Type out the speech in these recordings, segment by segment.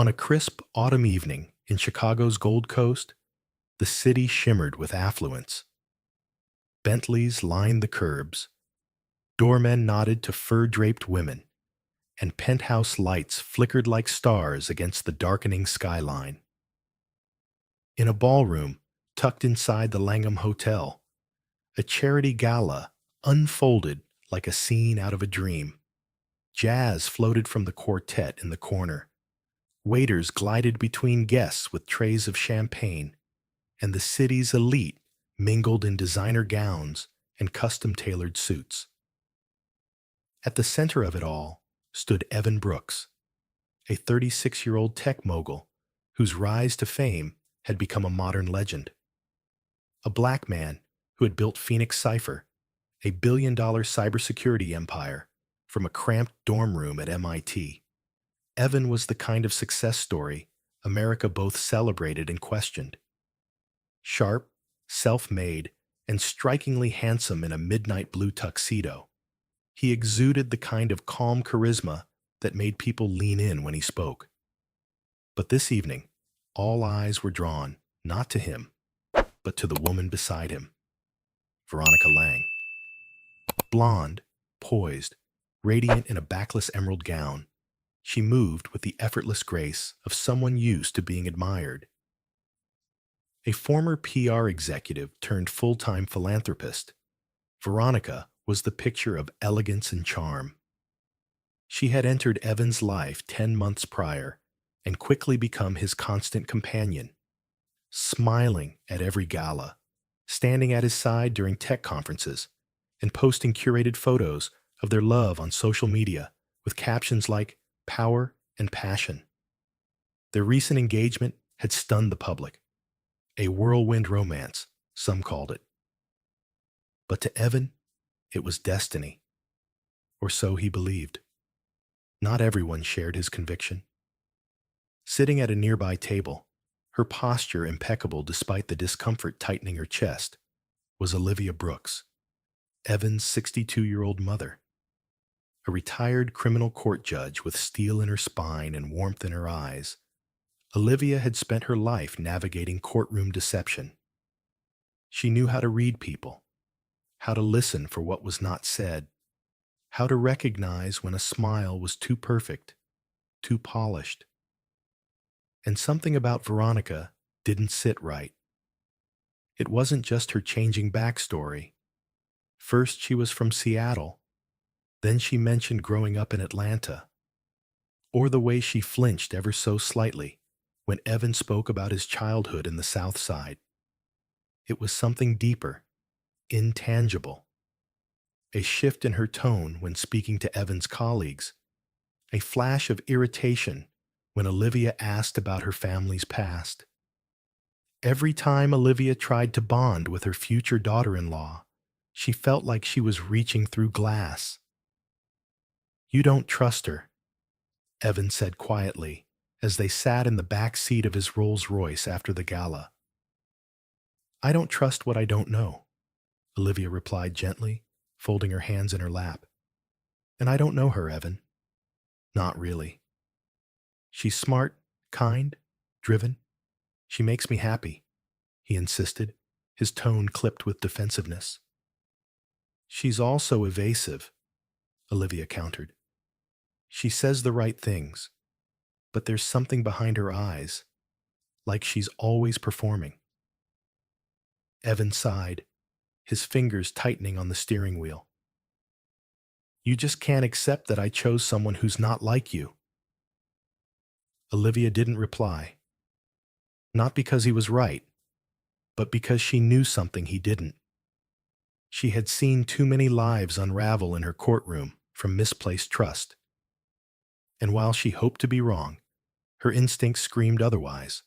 On a crisp autumn evening in Chicago's Gold Coast, the city shimmered with affluence. Bentleys lined the curbs, doormen nodded to fur-draped women, and penthouse lights flickered like stars against the darkening skyline. In a ballroom, tucked inside the Langham Hotel, a charity gala unfolded like a scene out of a dream. Jazz floated from the quartet in the corner. Waiters glided between guests with trays of champagne, and the city's elite mingled in designer gowns and custom-tailored suits. At the center of it all stood Evan Brooks, a 36-year-old tech mogul whose rise to fame had become a modern legend. A black man who had built Phoenix Cypher, a billion-dollar cybersecurity empire, from a cramped dorm room at MIT. Evan was the kind of success story America both celebrated and questioned. Sharp, self-made, and strikingly handsome in a midnight blue tuxedo, he exuded the kind of calm charisma that made people lean in when he spoke. But this evening, all eyes were drawn not to him, but to the woman beside him, Veronica Lang. Blonde, poised, radiant in a backless emerald gown, she moved with the effortless grace of someone used to being admired. A former PR executive turned full-time philanthropist, Veronica was the picture of elegance and charm. She had entered Evan's life 10 months prior and quickly become his constant companion, smiling at every gala, standing at his side during tech conferences, and posting curated photos of their love on social media with captions like power and passion. Their recent engagement had stunned the public. A whirlwind romance, some called it. But to Evan, it was destiny, or so he believed. Not everyone shared his conviction. Sitting at a nearby table, her posture impeccable despite the discomfort tightening her chest, was Olivia Brooks, Evan's 62-year-old mother. A retired criminal court judge with steel in her spine and warmth in her eyes, Olivia had spent her life navigating courtroom deception. She knew how to read people, how to listen for what was not said, how to recognize when a smile was too perfect, too polished. And something about Veronica didn't sit right. It wasn't just her changing backstory. First, she was from Seattle. Then she mentioned growing up in Atlanta. Or the way she flinched ever so slightly when Evan spoke about his childhood in the South Side. It was something deeper, intangible. A shift in her tone when speaking to Evan's colleagues. A flash of irritation when Olivia asked about her family's past. Every time Olivia tried to bond with her future daughter-in-law, she felt like she was reaching through glass. "You don't trust her," Evan said quietly as they sat in the back seat of his Rolls-Royce after the gala. "I don't trust what I don't know," Olivia replied gently, folding her hands in her lap. "And I don't know her, Evan. Not really. She's smart, kind, driven. She makes me happy," he insisted, his tone clipped with defensiveness. "She's also evasive," Olivia countered. "She says the right things, but there's something behind her eyes, like she's always performing." Evan sighed, his fingers tightening on the steering wheel. "You just can't accept that I chose someone who's not like you." Olivia didn't reply. Not because he was right, but because she knew something he didn't. She had seen too many lives unravel in her courtroom from misplaced trust. And while she hoped to be wrong, her instincts screamed otherwise,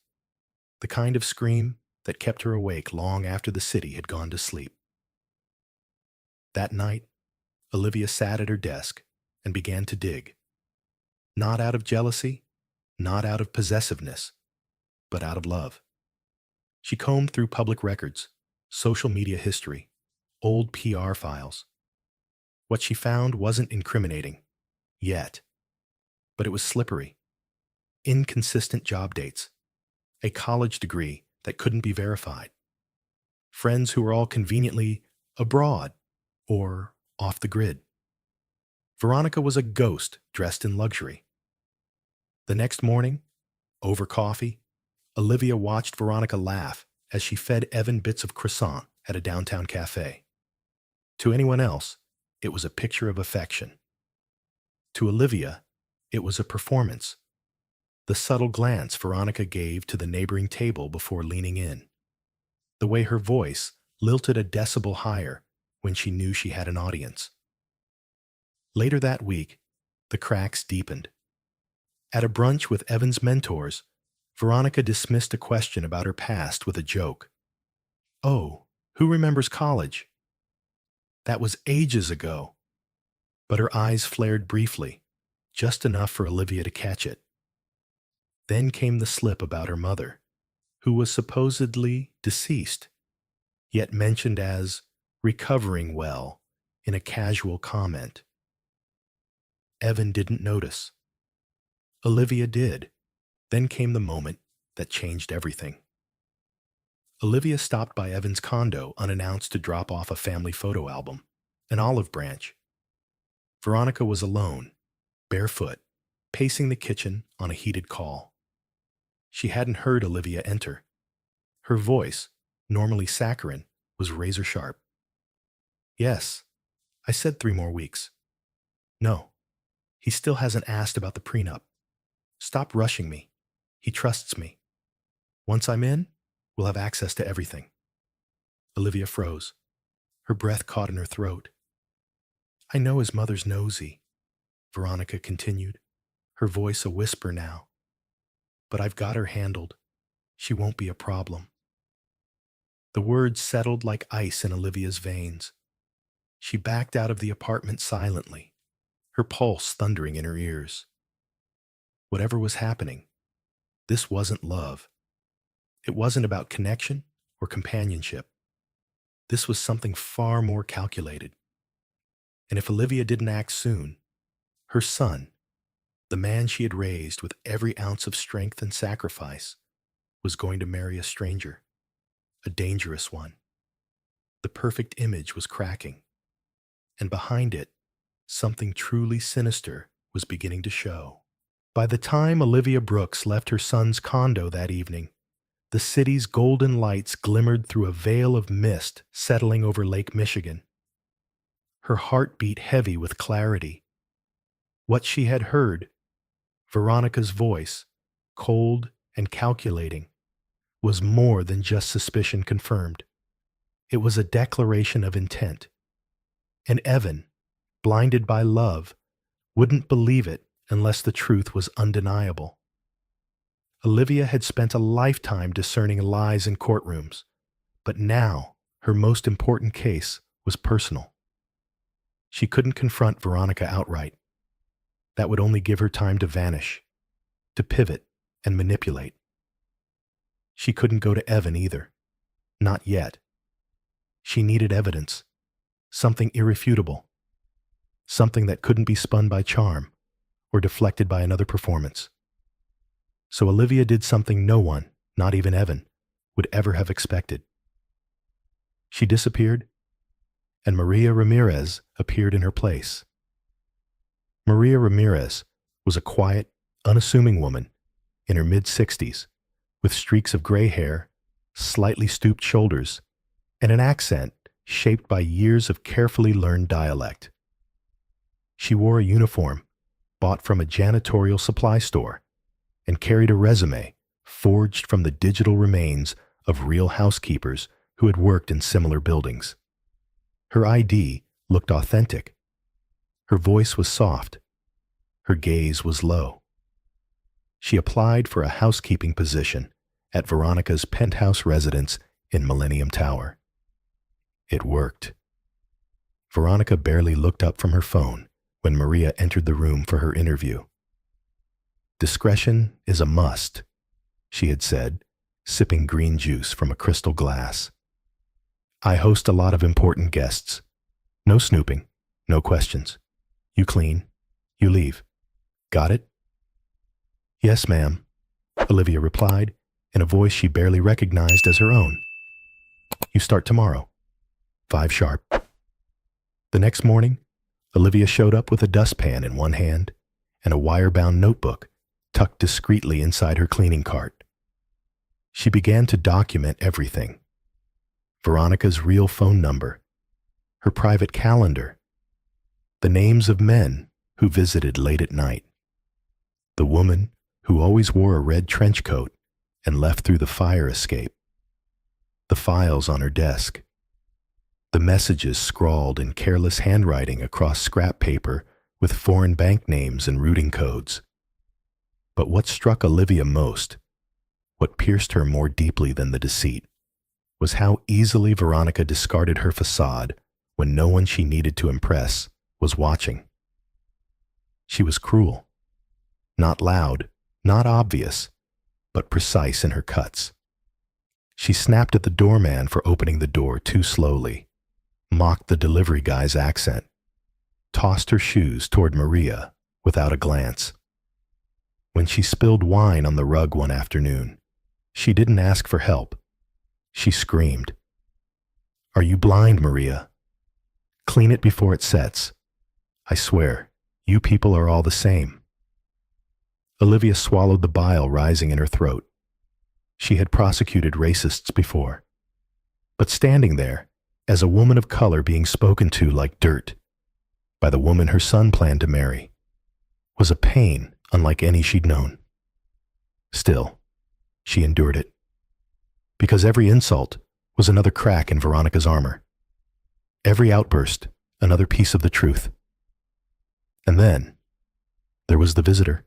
the kind of scream that kept her awake long after the city had gone to sleep. That night, Olivia sat at her desk and began to dig. Not out of jealousy, not out of possessiveness, but out of love. She combed through public records, social media history, old PR files. What she found wasn't incriminating, yet, but it was slippery. inconsistent job dates, a college degree that couldn't be verified, friends who were all conveniently abroad or off the grid. Veronica was a ghost dressed in luxury. The next morning, over coffee, Olivia watched Veronica laugh as she fed Evan bits of croissant at a downtown cafe. To anyone else, it was a picture of affection. To Olivia, it was a performance. The subtle glance Veronica gave to the neighboring table before leaning in. The way her voice lilted a decibel higher when she knew she had an audience. Later that week, the cracks deepened. At a brunch with Evan's mentors, Veronica dismissed a question about her past with a joke. "Oh, who remembers college?" That was ages ago. But her eyes flared briefly, just enough for Olivia to catch it. Then came the slip about her mother, who was supposedly deceased, yet mentioned as recovering well in a casual comment. Evan didn't notice. Olivia did. Then came the moment that changed everything. Olivia stopped by Evan's condo unannounced to drop off a family photo album, an olive branch. Veronica was alone, barefoot, pacing the kitchen on a heated call. She hadn't heard Olivia enter. Her voice, normally saccharine, was razor sharp. "Yes, I said 3 more weeks. No, he still hasn't asked about the prenup. Stop rushing me. He trusts me. Once I'm in, we'll have access to everything." Olivia froze. Her breath caught in her throat. "I know his mother's nosy," Veronica continued, her voice a whisper now. "But I've got her handled. She won't be a problem." The words settled like ice in Olivia's veins. She backed out of the apartment silently, her pulse thundering in her ears. Whatever was happening, this wasn't love. It wasn't about connection or companionship. This was something far more calculated. And if Olivia didn't act soon, her son, the man she had raised with every ounce of strength and sacrifice, was going to marry a stranger, a dangerous one. The perfect image was cracking, and behind it, something truly sinister was beginning to show. By the time Olivia Brooks left her son's condo that evening, the city's golden lights glimmered through a veil of mist settling over Lake Michigan. Her heart beat heavy with clarity. What she had heard, Veronica's voice, cold and calculating, was more than just suspicion confirmed. It was a declaration of intent. And Evan, blinded by love, wouldn't believe it unless the truth was undeniable. Olivia had spent a lifetime discerning lies in courtrooms, but now her most important case was personal. She couldn't confront Veronica outright. That would only give her time to vanish, to pivot and manipulate. She couldn't go to Evan either. Not yet. She needed evidence, something irrefutable, something that couldn't be spun by charm or deflected by another performance. So Olivia did something no one, not even Evan, would ever have expected. She disappeared, and Maria Ramirez appeared in her place. Maria Ramirez was a quiet, unassuming woman in her mid-60s, with streaks of gray hair, slightly stooped shoulders, and an accent shaped by years of carefully learned dialect. She wore a uniform bought from a janitorial supply store and carried a resume forged from the digital remains of real housekeepers who had worked in similar buildings. Her ID looked authentic. Her voice was soft. Her gaze was low. She applied for a housekeeping position at Veronica's penthouse residence in Millennium Tower. It worked. Veronica barely looked up from her phone when Maria entered the room for her interview. "Discretion is a must," she had said, sipping green juice from a crystal glass. "I host a lot of important guests. No snooping, no questions. You clean, you leave. Got it?" Yes, ma'am, Olivia replied, in a voice she barely recognized as her own. You start tomorrow, 5 sharp. The next morning, Olivia showed up with a dustpan in one hand and a wire-bound notebook tucked discreetly inside her cleaning cart. She began to document everything. Veronica's real phone number, her private calendar, the names of men who visited late at night, the woman who always wore a red trench coat and left through the fire escape, the files on her desk, the messages scrawled in careless handwriting across scrap paper with foreign bank names and routing codes. But what struck Olivia most, what pierced her more deeply than the deceit, was how easily Veronica discarded her facade when no one she needed to impress was watching. She was cruel, not loud, not obvious, but precise in her cuts. She snapped at the doorman for opening the door too slowly, mocked the delivery guy's accent, tossed her shoes toward Maria without a glance. When she spilled wine on the rug one afternoon, she didn't ask for help. She screamed, "Are you blind, Maria? Clean it before it sets. I swear, you people are all the same." Olivia swallowed the bile rising in her throat. She had prosecuted racists before. But standing there, as a woman of color being spoken to like dirt, by the woman her son planned to marry, was a pain unlike any she'd known. Still, she endured it. Because every insult was another crack in Veronica's armor. Every outburst, another piece of the truth. And then, there was the visitor.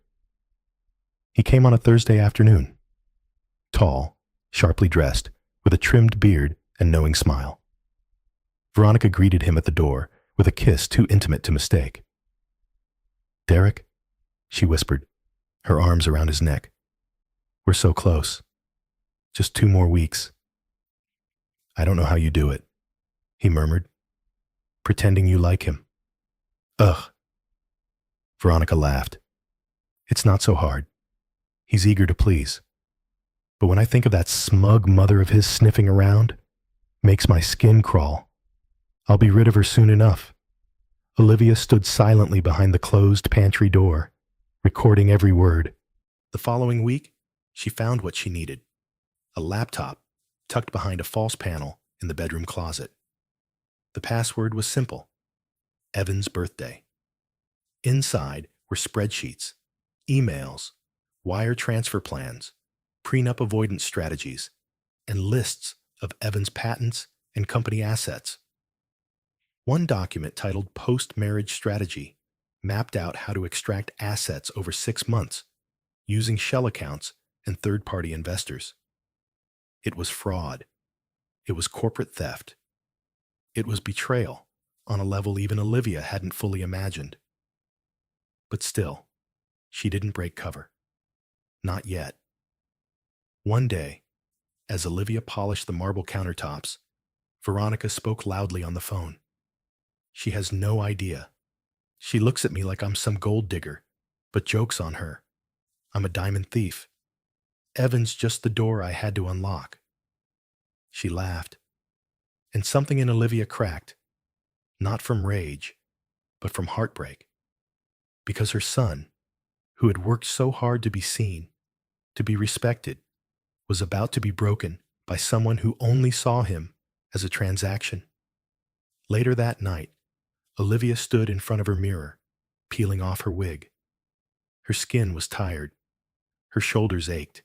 He came on a Thursday afternoon. Tall, sharply dressed, with a trimmed beard and knowing smile. Veronica greeted him at the door with a kiss too intimate to mistake. "Derek," she whispered, her arms around his neck. "We're so close. Just 2 more weeks." "I don't know how you do it," he murmured. "Pretending you like him." "Ugh." Veronica laughed. "It's not so hard. He's eager to please. But when I think of that smug mother of his sniffing around, makes my skin crawl. I'll be rid of her soon enough." Olivia stood silently behind the closed pantry door, recording every word. The following week, she found what she needed. A laptop tucked behind a false panel in the bedroom closet. The password was simple: Evan's birthday. Inside were spreadsheets, emails, wire transfer plans, prenup avoidance strategies, and lists of Evan's patents and company assets. One document titled Post-Marriage Strategy mapped out how to extract assets over 6 months using shell accounts and third-party investors. It was fraud. It was corporate theft. It was betrayal on a level even Olivia hadn't fully imagined. But still, she didn't break cover. Not yet. One day, as Olivia polished the marble countertops, Veronica spoke loudly on the phone. She has no idea. She looks at me like I'm some gold digger, but jokes on her. I'm a diamond thief. Evan's just the door I had to unlock. She laughed, and something in Olivia cracked, not from rage, but from heartbreak. Because her son, who had worked so hard to be seen, to be respected, was about to be broken by someone who only saw him as a transaction. Later that night, Olivia stood in front of her mirror, peeling off her wig. Her skin was tired. Her shoulders ached.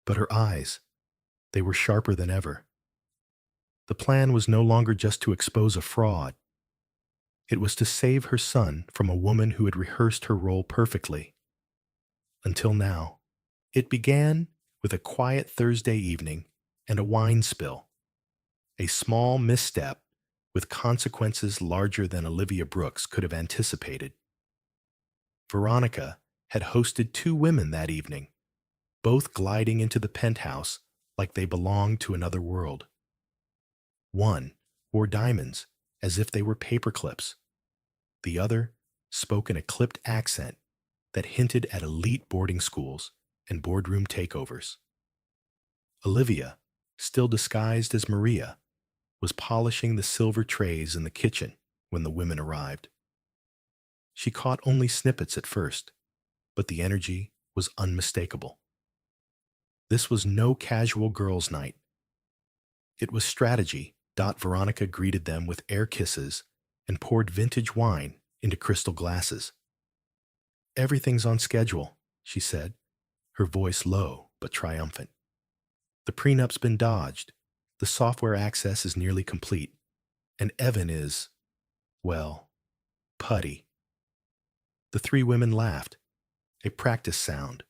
But her eyes, they were sharper than ever. The plan was no longer just to expose a fraud. It was to save her son from a woman who had rehearsed her role perfectly. Until now. It began with a quiet Thursday evening and a wine spill. A small misstep with consequences larger than Olivia Brooks could have anticipated. Veronica had hosted 2 women that evening, both gliding into the penthouse like they belonged to another world. One wore diamonds as if they were paper clips. The other spoke in a clipped accent, that hinted at elite boarding schools and boardroom takeovers. Olivia, still disguised as Maria, was polishing the silver trays in the kitchen when the women arrived. She caught only snippets at first, but the energy was unmistakable. This was no casual girls' night. It was strategy. Veronica greeted them with air kisses and poured vintage wine into crystal glasses. "Everything's on schedule," she said, her voice low but triumphant. "The prenup's been dodged, the software access is nearly complete, and Evan is, well, putty." The three women laughed, a practice sound,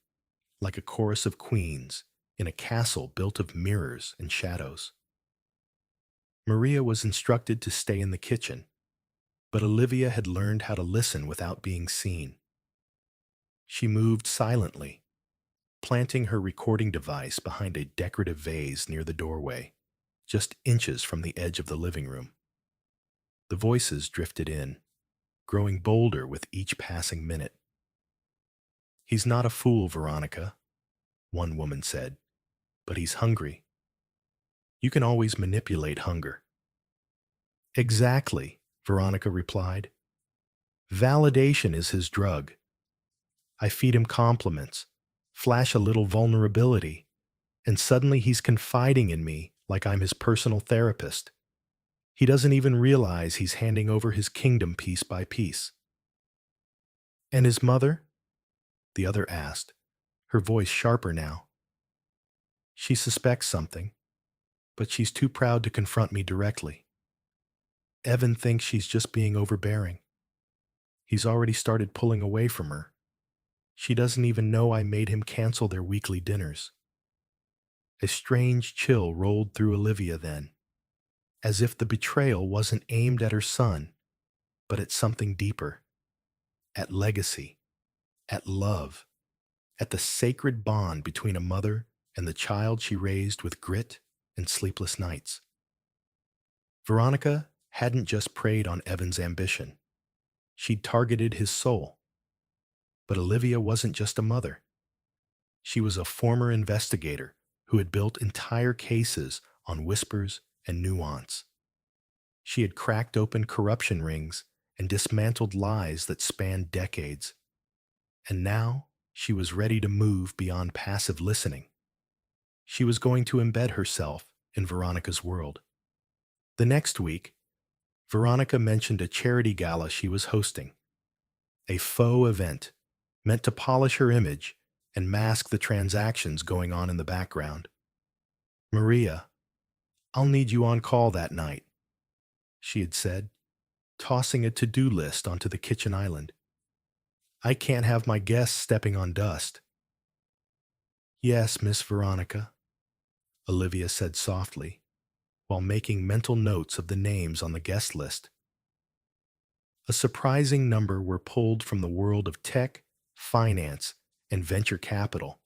like a chorus of queens in a castle built of mirrors and shadows. Maria was instructed to stay in the kitchen, but Olivia had learned how to listen without being seen. She moved silently, planting her recording device behind a decorative vase near the doorway, just inches from the edge of the living room. The voices drifted in, growing bolder with each passing minute. "He's not a fool, Veronica," one woman said, "but he's hungry. You can always manipulate hunger." "Exactly," Veronica replied. "Validation is his drug. I feed him compliments, flash a little vulnerability, and suddenly he's confiding in me like I'm his personal therapist. He doesn't even realize he's handing over his kingdom piece by piece." "And his mother?" the other asked, her voice sharper now. "She suspects something, but she's too proud to confront me directly. Evan thinks she's just being overbearing. He's already started pulling away from her. She doesn't even know I made him cancel their weekly dinners." A strange chill rolled through Olivia then, as if the betrayal wasn't aimed at her son, but at something deeper, at legacy, at love, at the sacred bond between a mother and the child she raised with grit and sleepless nights. Veronica hadn't just preyed on Evan's ambition. She'd targeted his soul. But Olivia wasn't just a mother. She was a former investigator who had built entire cases on whispers and nuance. She had cracked open corruption rings and dismantled lies that spanned decades. And now she was ready to move beyond passive listening. She was going to embed herself in Veronica's world. The next week, Veronica mentioned a charity gala she was hosting, a faux event meant to polish her image and mask the transactions going on in the background. "Maria, I'll need you on call that night," she had said, tossing a to-do list onto the kitchen island. "I can't have my guests stepping on dust." "Yes, Miss Veronica," Olivia said softly, while making mental notes of the names on the guest list. A surprising number were pulled from the world of tech, finance, and venture capital.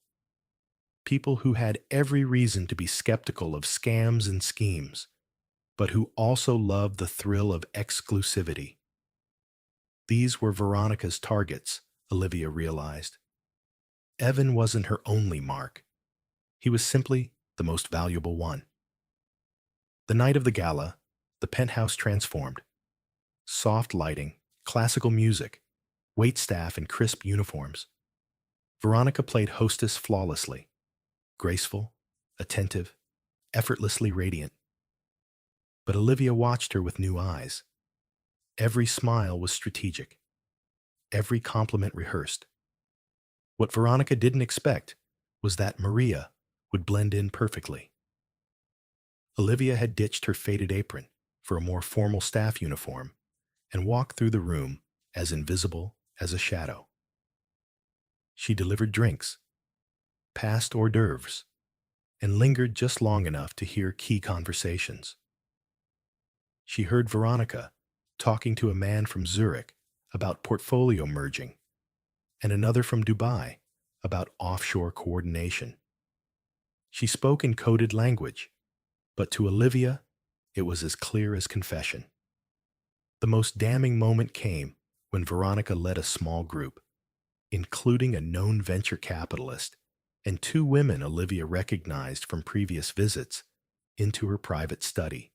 People who had every reason to be skeptical of scams and schemes, but who also loved the thrill of exclusivity. These were Veronica's targets, Olivia realized. Evan wasn't her only mark. He was simply the most valuable one. The night of the gala, the penthouse transformed. Soft lighting, classical music, waitstaff in crisp uniforms. Veronica played hostess flawlessly, graceful, attentive, effortlessly radiant. But Olivia watched her with new eyes. Every smile was strategic, every compliment rehearsed. What Veronica didn't expect was that Maria would blend in perfectly. Olivia had ditched her faded apron for a more formal staff uniform and walked through the room as invisible as a shadow. She delivered drinks, passed hors d'oeuvres, and lingered just long enough to hear key conversations. She heard Veronica talking to a man from Zurich about portfolio merging and another from Dubai about offshore coordination. She spoke in coded language, but to Olivia, it was as clear as confession. The most damning moment came when Veronica led a small group, including a known venture capitalist and two women Olivia recognized from previous visits, into her private study.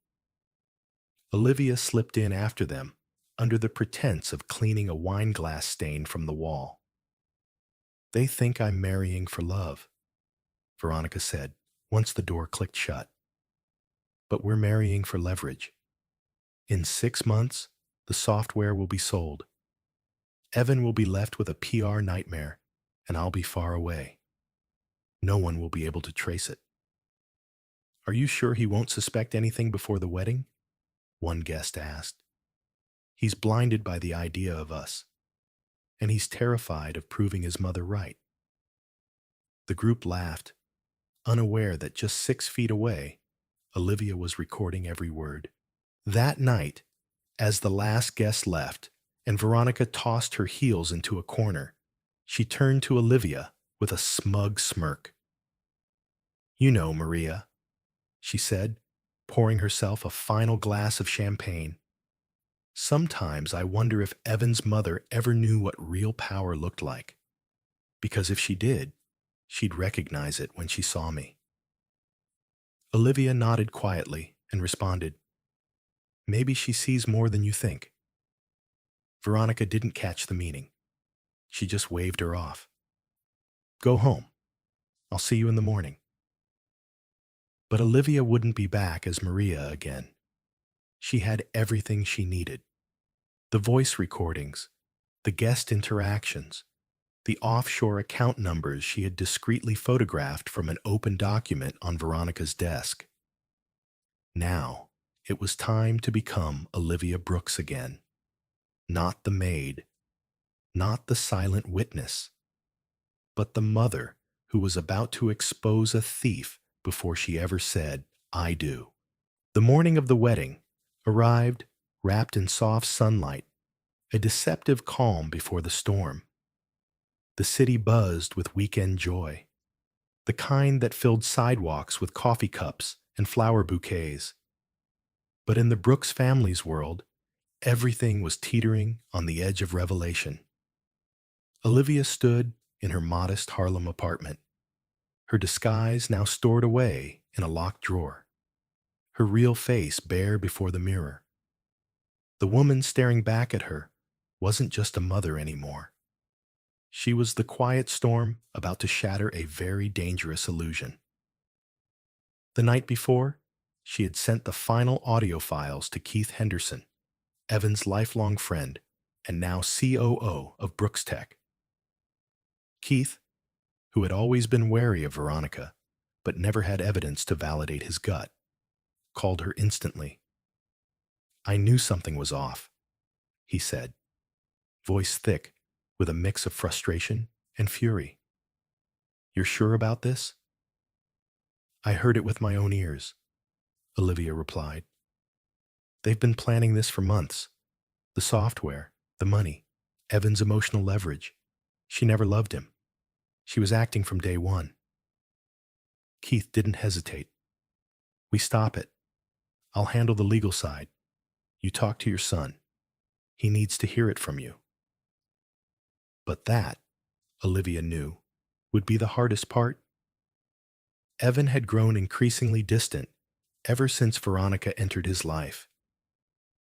Olivia slipped in after them under the pretense of cleaning a wine glass stain from the wall. "They think I'm marrying for love," Veronica said once the door clicked shut. "But we're marrying for leverage. In 6 months, the software will be sold. Evan will be left with a PR nightmare, and I'll be far away. No one will be able to trace it." "Are you sure he won't suspect anything before the wedding?" one guest asked. "He's blinded by the idea of us, and he's terrified of proving his mother right." The group laughed, unaware that just 6 feet away, Olivia was recording every word. That night, as the last guest left and Veronica tossed her heels into a corner, she turned to Olivia with a smug smirk. "You know, Maria," she said, pouring herself a final glass of champagne, "sometimes I wonder if Evan's mother ever knew what real power looked like. Because if she did, she'd recognize it when she saw me." Olivia nodded quietly and responded, "Maybe she sees more than you think." Veronica didn't catch the meaning. She just waved her off. "Go home. I'll see you in the morning." But Olivia wouldn't be back as Maria again. She had everything she needed: the voice recordings, the guest interactions, the offshore account numbers she had discreetly photographed from an open document on Veronica's desk. Now, it was time to become Olivia Brooks again. Not the maid, not the silent witness, but the mother who was about to expose a thief before she ever said, "I do." The morning of the wedding arrived wrapped in soft sunlight, a deceptive calm before the storm. The city buzzed with weekend joy, the kind that filled sidewalks with coffee cups and flower bouquets. But in the Brooks family's world, everything was teetering on the edge of revelation. Olivia stood in her modest Harlem apartment, her disguise now stored away in a locked drawer, her real face bare before the mirror. The woman staring back at her wasn't just a mother anymore. She was the quiet storm about to shatter a very dangerous illusion. The night before, she had sent the final audio files to Keith Henderson, Evan's lifelong friend and now COO of Brooks Tech. Keith, who had always been wary of Veronica, but never had evidence to validate his gut, called her instantly. "I knew something was off," he said, voice thick with a mix of frustration and fury. "You're sure about this?" "I heard it with my own ears," Olivia replied. "They've been planning this for months. The software, the money, Evan's emotional leverage. She never loved him. She was acting from day one." Keith didn't hesitate. "We stop it. I'll handle the legal side. You talk to your son. He needs to hear it from you." But that, Olivia knew, would be the hardest part. Evan had grown increasingly distant ever since Veronica entered his life.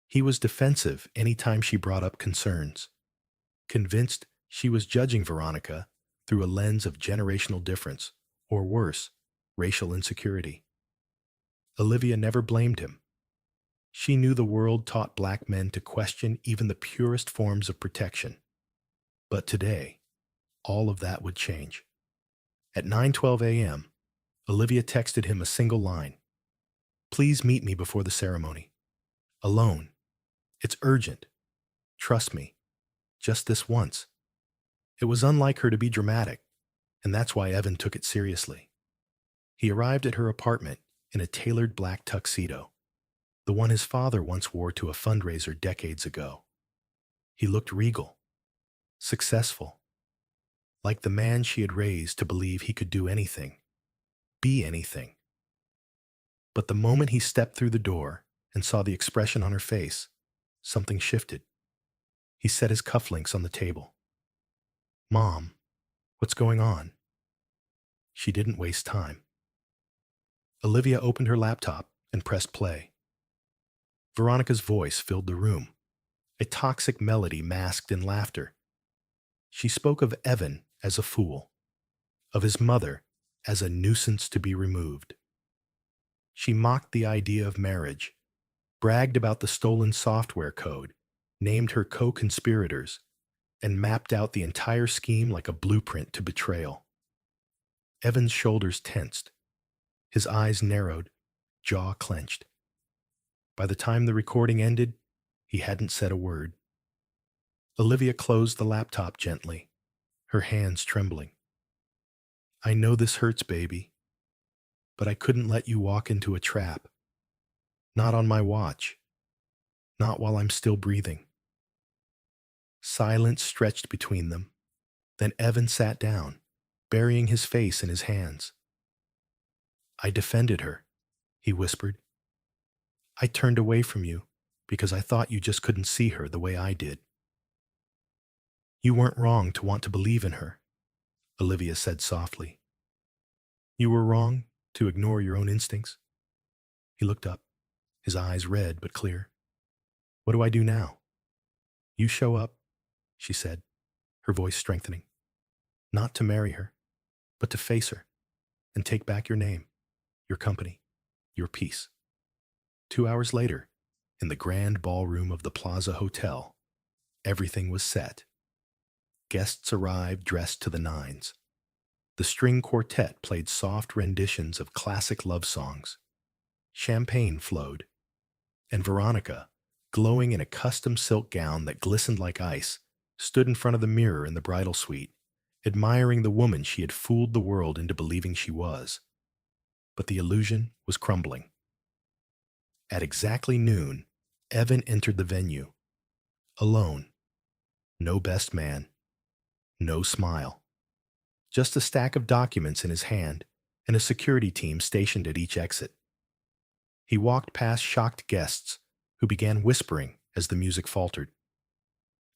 He was defensive any time she brought up concerns, convinced she was judging Veronica through a lens of generational difference, or worse, racial insecurity. Olivia never blamed him. She knew the world taught black men to question even the purest forms of protection. But today, all of that would change. At 9:12 a.m., Olivia texted him a single line: "Please meet me before the ceremony. Alone. It's urgent. Trust me. Just this once." It was unlike her to be dramatic, and that's why Evan took it seriously. He arrived at her apartment in a tailored black tuxedo, the one his father once wore to a fundraiser decades ago. He looked regal, successful, like the man she had raised to believe he could do anything, be anything. But the moment he stepped through the door and saw the expression on her face, something shifted. He set his cufflinks on the table. Mom, what's going on? She didn't waste time. Olivia opened her laptop and pressed play. Veronica's voice filled the room, a toxic melody masked in laughter. She spoke of Evan as a fool, of his mother as a nuisance to be removed. She mocked the idea of marriage, bragged about the stolen software code, named her co-conspirators, and mapped out the entire scheme like a blueprint to betrayal. Evan's shoulders tensed, his eyes narrowed, jaw clenched. By the time the recording ended, he hadn't said a word. Olivia closed the laptop gently, her hands trembling. I know this hurts, baby, but I couldn't let you walk into a trap. Not on my watch. Not while I'm still breathing. Silence stretched between them. Then Evan sat down, burying his face in his hands. I defended her, he whispered. I turned away from you because I thought you just couldn't see her the way I did. You weren't wrong to want to believe in her, Olivia said softly. You were wrong to ignore your own instincts. He looked up, his eyes red but clear. What do I do now? You show up, she said, her voice strengthening. Not to marry her, but to face her and take back your name, your company, your peace. 2 hours later, in the grand ballroom of the Plaza Hotel, everything was set. Guests arrived dressed to the nines. The string quartet played soft renditions of classic love songs. Champagne flowed, and Veronica, glowing in a custom silk gown that glistened like ice, stood in front of the mirror in the bridal suite, admiring the woman she had fooled the world into believing she was. But the illusion was crumbling. At exactly noon, Evan entered the venue. Alone. No best man. No smile. Just a stack of documents in his hand and a security team stationed at each exit. He walked past shocked guests who began whispering as the music faltered.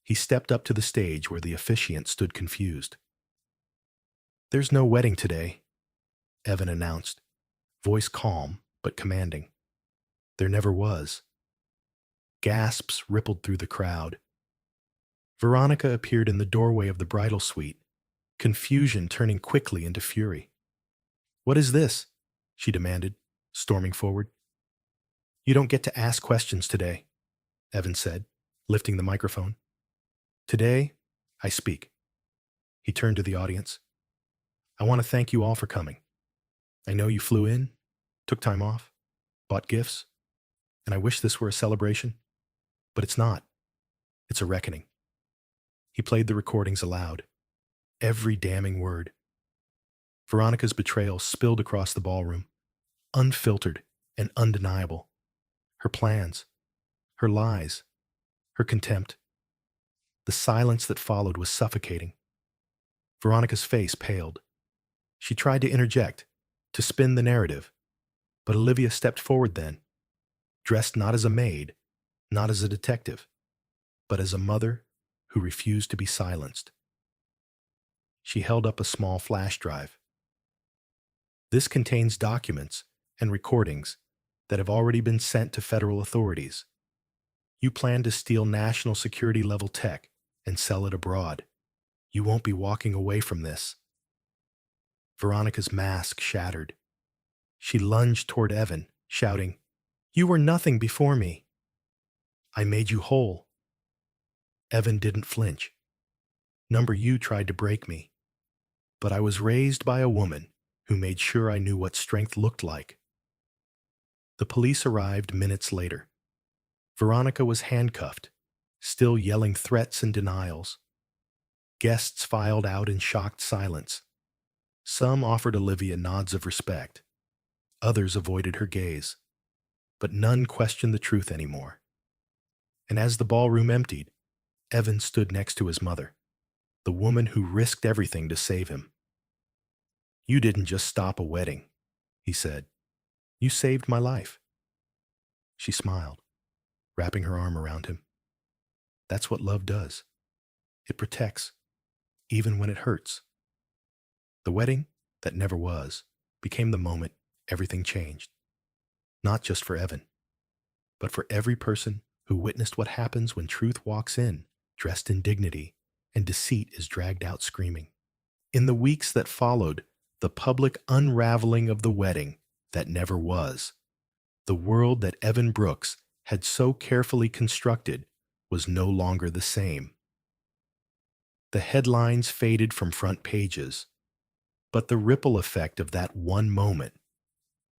He stepped up to the stage where the officiant stood confused. There's no wedding today, Evan announced, voice calm but commanding. There never was. Gasps rippled through the crowd. Veronica appeared in the doorway of the bridal suite, confusion turning quickly into fury. What is this? She demanded, storming forward. You don't get to ask questions today, Evan said, lifting the microphone. Today, I speak. He turned to the audience. I want to thank you all for coming. I know you flew in, took time off, bought gifts, and I wish this were a celebration, but it's not. It's a reckoning. He played the recordings aloud, every damning word. Veronica's betrayal spilled across the ballroom, unfiltered and undeniable. Her plans, her lies, her contempt. The silence that followed was suffocating. Veronica's face paled. She tried to interject, to spin the narrative, but Olivia stepped forward then, dressed not as a maid, not as a detective, but as a mother who refused to be silenced. She held up a small flash drive. This contains documents and recordings that have already been sent to federal authorities. You plan to steal national security level tech and sell it abroad. You won't be walking away from this. Veronica's mask shattered. She lunged toward Evan, shouting, You were nothing before me. I made you whole. Evan didn't flinch. Number you tried to break me. But I was raised by a woman who made sure I knew what strength looked like. The police arrived minutes later. Veronica was handcuffed, still yelling threats and denials. Guests filed out in shocked silence. Some offered Olivia nods of respect. Others avoided her gaze. But none questioned the truth anymore. And as the ballroom emptied, Evan stood next to his mother, the woman who risked everything to save him. You didn't just stop a wedding, he said. You saved my life. She smiled, wrapping her arm around him. That's what love does. It protects, even when it hurts. The wedding that never was became the moment everything changed, not just for Evan, but for every person who witnessed what happens when truth walks in, dressed in dignity, and deceit is dragged out screaming. In the weeks that followed, the public unraveling of the wedding that never was, the world that Evan Brooks had so carefully constructed was no longer the same. The headlines faded from front pages, but the ripple effect of that one moment,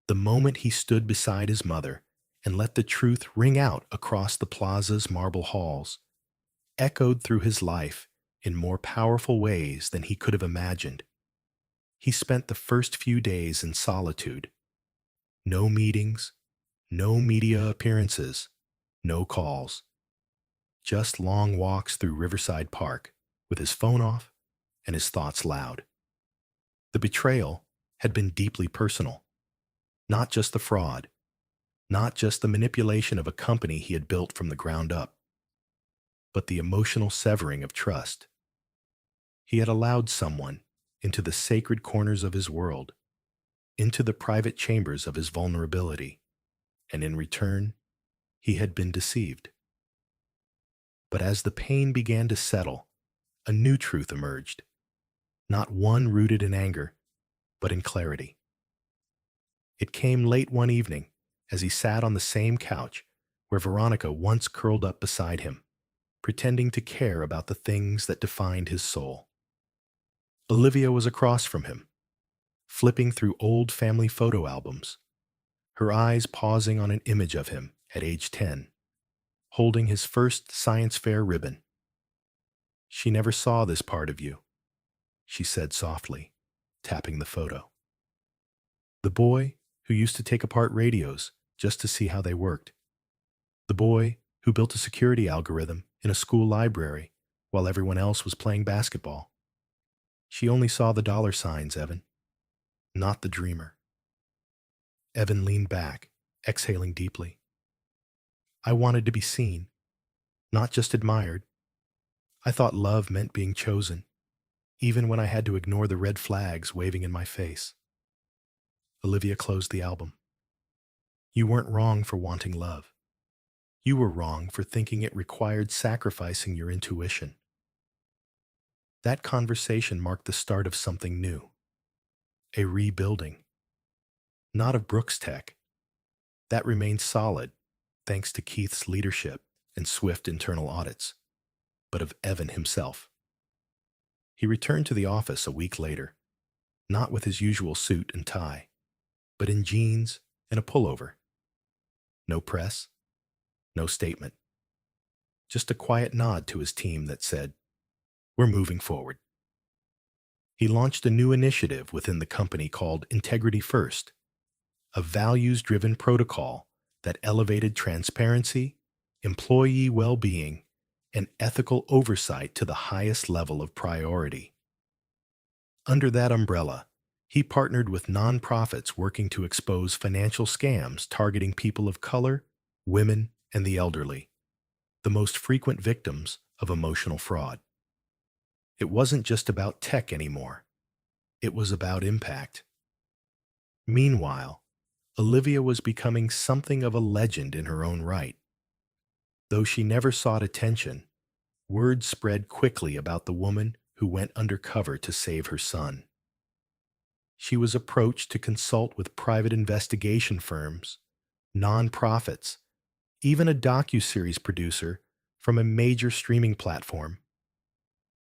the moment he stood beside his mother and let the truth ring out across the plaza's marble halls, echoed through his life in more powerful ways than he could have imagined. He spent the first few days in solitude. No meetings, no media appearances, no calls. Just long walks through Riverside Park with his phone off and his thoughts loud. The betrayal had been deeply personal, not just the fraud, not just the manipulation of a company he had built from the ground up, but the emotional severing of trust. He had allowed someone into the sacred corners of his world, into the private chambers of his vulnerability, and in return, he had been deceived. But as the pain began to settle, a new truth emerged, not one rooted in anger, but in clarity. It came late one evening as he sat on the same couch where Veronica once curled up beside him, pretending to care about the things that defined his soul. Olivia was across from him, flipping through old family photo albums, her eyes pausing on an image of him at age 10, holding his first science fair ribbon. "She never saw this part of you," she said softly, tapping the photo. The boy who used to take apart radios just to see how they worked. The boy who built a security algorithm in a school library while everyone else was playing basketball. She only saw the dollar signs, Evan, not the dreamer. Evan leaned back, exhaling deeply. "I wanted to be seen, not just admired. I thought love meant being chosen, even when I had to ignore the red flags waving in my face." Olivia closed the album. "You weren't wrong for wanting love. You were wrong for thinking it required sacrificing your intuition." That conversation marked the start of something new, a rebuilding. Not of Brooks Tech. That remained solid, thanks to Keith's leadership and swift internal audits, but of Evan himself. He returned to the office a week later, not with his usual suit and tie, but in jeans and a pullover. No press, no statement. Just a quiet nod to his team that said, "We're moving forward." He launched a new initiative within the company called Integrity First, a values-driven protocol that elevated transparency, employee well-being, and ethical oversight to the highest level of priority. Under that umbrella, he partnered with nonprofits working to expose financial scams targeting people of color, women, and the elderly, the most frequent victims of emotional fraud. It wasn't just about tech anymore. It was about impact. Meanwhile, Olivia was becoming something of a legend in her own right. Though she never sought attention, word spread quickly about the woman who went undercover to save her son. She was approached to consult with private investigation firms, nonprofits, even a docuseries producer from a major streaming platform.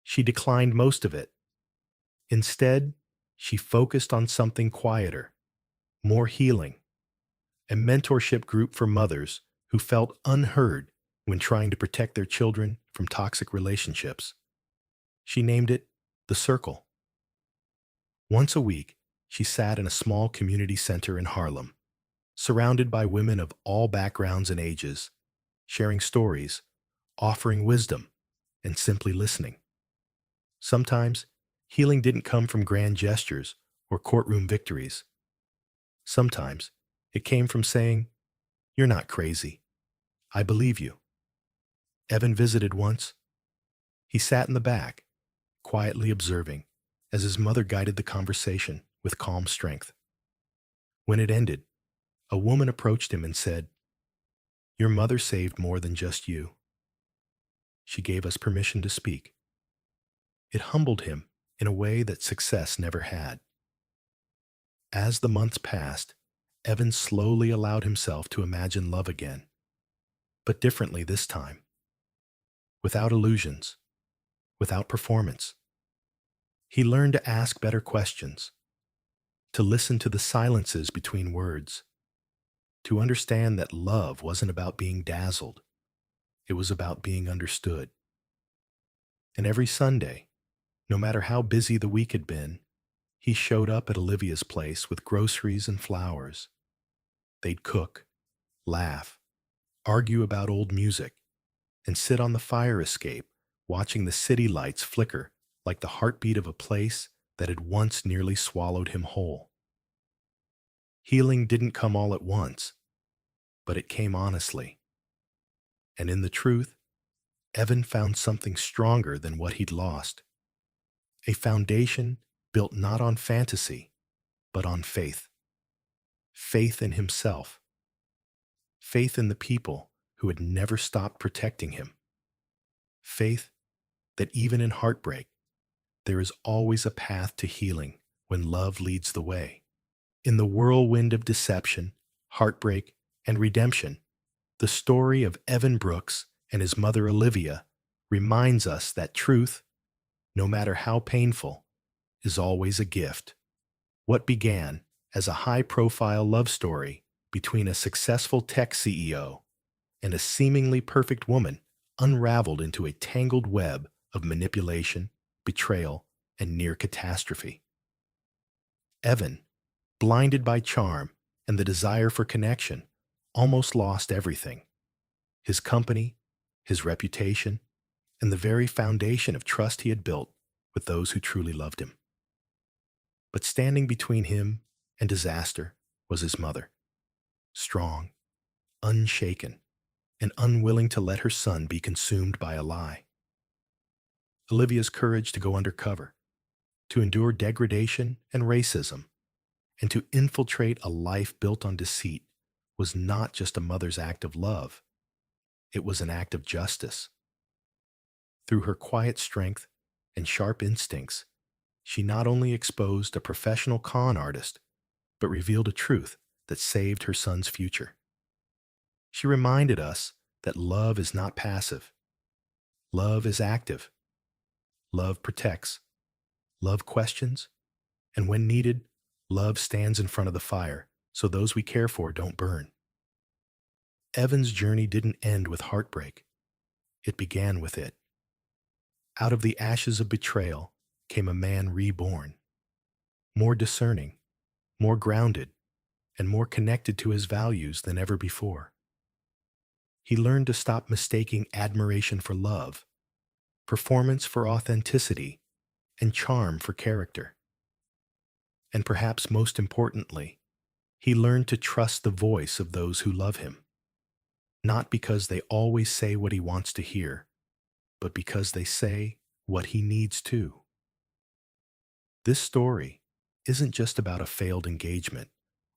She declined most of it. Instead, she focused on something quieter, more healing, a mentorship group for mothers who felt unheard when trying to protect their children from toxic relationships. She named it The Circle. Once a week, she sat in a small community center in Harlem, surrounded by women of all backgrounds and ages, sharing stories, offering wisdom, and simply listening. Sometimes, healing didn't come from grand gestures or courtroom victories. Sometimes, it came from saying, "You're not crazy. I believe you." Evan visited once. He sat in the back, quietly observing as his mother guided the conversation with calm strength. When it ended, a woman approached him and said, "Your mother saved more than just you. She gave us permission to speak." It humbled him in a way that success never had. As the months passed, Evan slowly allowed himself to imagine love again, but differently this time, without illusions, without performance. He learned to ask better questions, to listen to the silences between words, to understand that love wasn't about being dazzled, it was about being understood. And every Sunday, no matter how busy the week had been, he showed up at Olivia's place with groceries and flowers. They'd cook, laugh, argue about old music, and sit on the fire escape watching the city lights flicker like the heartbeat of a place that had once nearly swallowed him whole. Healing didn't come all at once, but it came honestly. And in the truth, Evan found something stronger than what he'd lost. A foundation built not on fantasy, but on faith. Faith in himself. Faith in the people who had never stopped protecting him. Faith that even in heartbreak, there is always a path to healing when love leads the way. In the whirlwind of deception, heartbreak, and redemption, the story of Evan Brooks and his mother Olivia reminds us that truth, no matter how painful, is always a gift. What began as a high-profile love story between a successful tech CEO and a seemingly perfect woman unraveled into a tangled web of manipulation, betrayal, and near catastrophe. Evan, blinded by charm and the desire for connection, almost lost everything: his company, his reputation, and the very foundation of trust he had built with those who truly loved him. But standing between him and disaster was his mother, strong, unshaken, and unwilling to let her son be consumed by a lie. Olivia's courage to go undercover, to endure degradation and racism, and to infiltrate a life built on deceit was not just a mother's act of love, it was an act of justice. Through her quiet strength and sharp instincts, she not only exposed a professional con artist, but revealed a truth that saved her son's future. She reminded us that love is not passive. Love is active. Love protects. Love questions. And when needed, love stands in front of the fire so those we care for don't burn. Evan's journey didn't end with heartbreak. It began with it. Out of the ashes of betrayal came a man reborn, more discerning, more grounded, and more connected to his values than ever before. He learned to stop mistaking admiration for love, performance for authenticity, and charm for character. And perhaps most importantly, he learned to trust the voice of those who love him, not because they always say what he wants to hear, but because they say what he needs to. This story isn't just about a failed engagement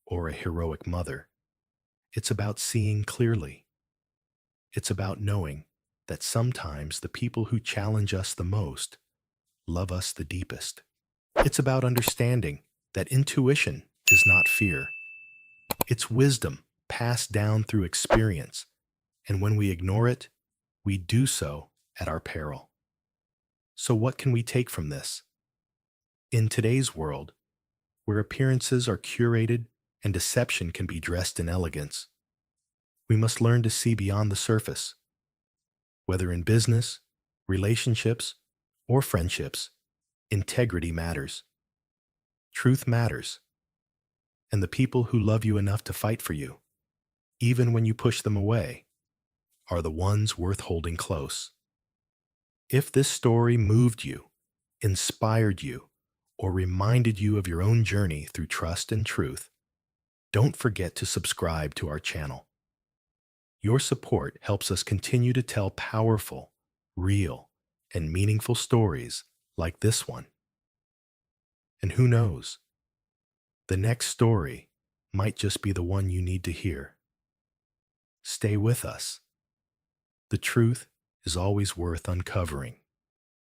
or a heroic mother. It's about seeing clearly. It's about knowing that sometimes the people who challenge us the most love us the deepest. It's about understanding that intuition is not fear. It's wisdom passed down through experience, and when we ignore it, we do so at our peril. So what can we take from this? In today's world, where appearances are curated and deception can be dressed in elegance, we must learn to see beyond the surface. Whether in business, relationships, or friendships, integrity matters. Truth matters. And the people who love you enough to fight for you, even when you push them away, are the ones worth holding close. If this story moved you, inspired you, or reminded you of your own journey through trust and truth, don't forget to subscribe to our channel. Your support helps us continue to tell powerful, real, and meaningful stories like this one. And who knows, the next story might just be the one you need to hear. Stay with us. The truth is always worth uncovering.